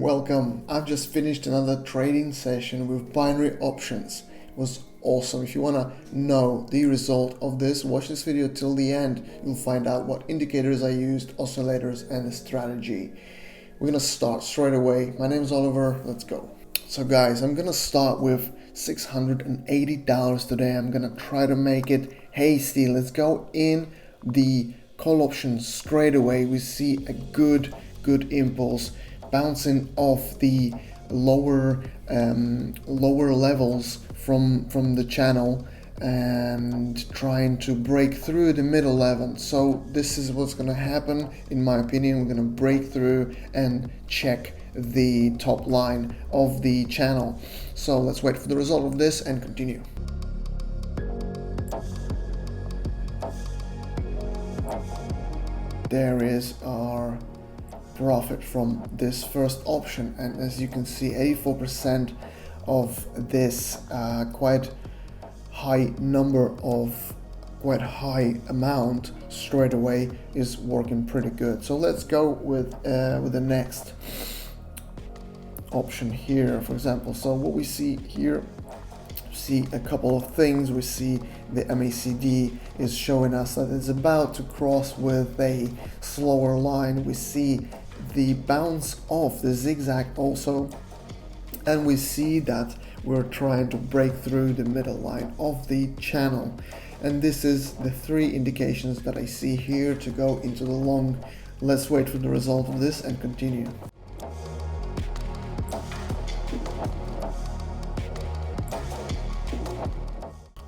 Welcome. I've just finished another trading session with binary options. It was awesome. If you want to know the result of this, watch this video till the end. You'll find out what indicators I used, oscillators, and the strategy. We're going to start straight away. My name is Oliver. Let's go. So guys, I'm going to start with $680 today. I'm going to try to make it hasty. Let's go in the call option straight away. We see a good impulse bouncing off the lower levels from the channel and trying to break through the middle level. So this is what's going to happen in my opinion. We're going to break through and check the top line of the channel. So let's wait for the result of this and continue. There is our profit from this first option, and as you can see, 84% of this quite high amount straight away is working pretty good. So let's go with the next option here, for example. So what we see here, see a couple of things. We see the MACD is showing us that it's about to cross with a slower line. We see the bounce off the zigzag also, and we see that we're trying to break through the middle line of the channel. And this is the three indications that I see here to go into the long. Let's wait for the result of this and continue.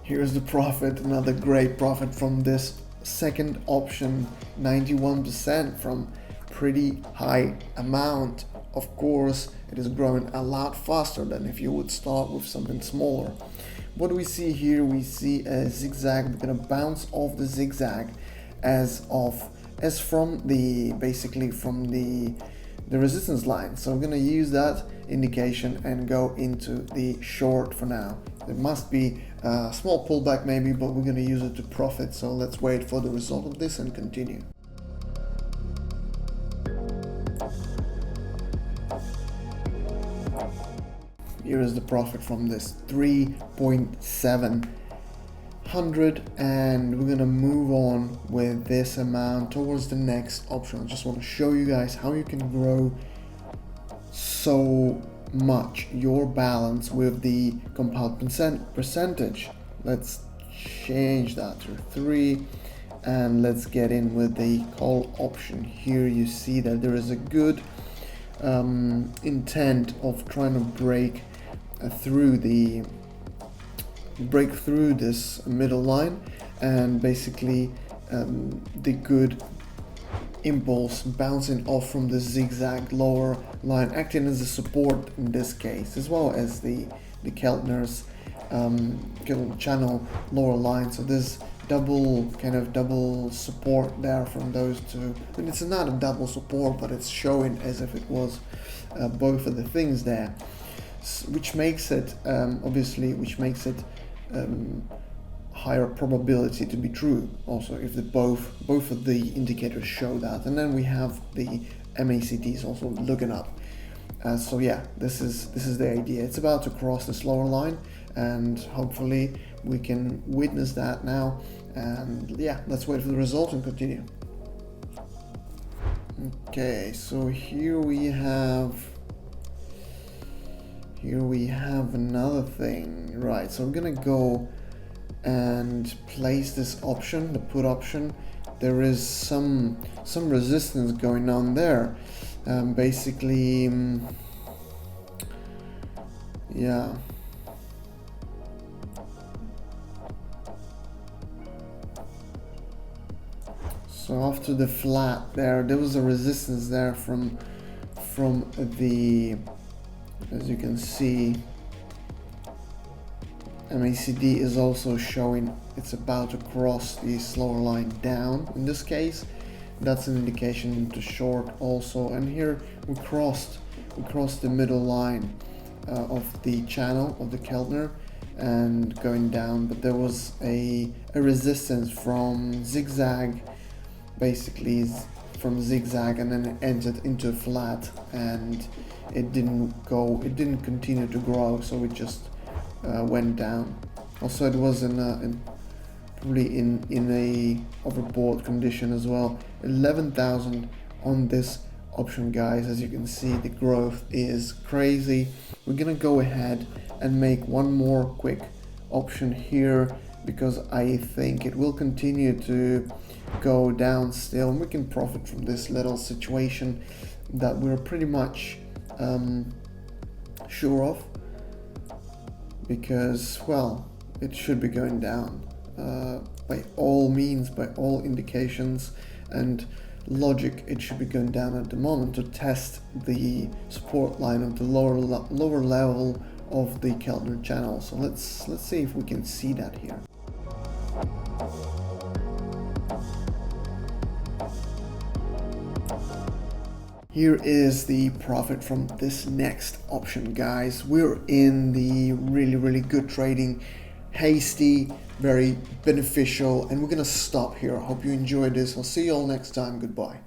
Here's the profit, another great profit from this second option, 91% from pretty high amount. Of course, it is growing a lot faster than if you would start with something smaller. What do we see here? We see a zigzag. We're gonna bounce off the zigzag as from the resistance line. So I'm gonna use that indication and go into the short for now. There must be a small pullback maybe, but we're gonna use it to profit. So let's wait for the result of this and continue. Here is the profit from this 3.700, and we're gonna move on with this amount towards the next option. I just want to show you guys how you can grow so much your balance with the compound percentage. Let's change that to 3 and let's get in with the call option. Here you see that there is a good intent of trying to break through this middle line, and basically the good impulse bouncing off from the zigzag lower line, acting as a support in this case, as well as the Keltner's channel lower line. So there's double support there from those two. I mean, it's not a double support, but it's showing as if it was both of the things there, which makes it higher probability to be true also if both of the indicators show that. And then we have the MACDs also looking up. So yeah, this is the idea. It's about to cross this lower line, and hopefully we can witness that now. And yeah, let's wait for the result and continue. Okay, so here we have another thing, right? So I'm gonna go and place this option, the put option. There is some resistance going on there. Basically, yeah. So after the flat there was a resistance there from the, as you can see, MACD is also showing it's about to cross the slower line down. In this case, that's an indication into short also. And here we crossed the middle line of the channel of the Keltner and going down, but there was a resistance from zigzag, basically from zigzag, and then it entered into a flat, and it didn't continue to grow, so it just went down. Also, it was probably in a overbought condition as well. 11,000 on this option, guys. As you can see, the growth is crazy. We're gonna go ahead and make one more quick option here, because I think it will continue to go down still, and we can profit from this little situation that we're pretty much sure of, because, well, it should be going down by all means, by all indications and logic. It should be going down at the moment to test the support line of the lower level of the Keltner channel. So let's see if we can see that here. Here is the profit from this next option, guys. We're in the really good trading, hasty, very beneficial, and we're gonna stop here. I hope you enjoyed this. I'll see you all next time. Goodbye.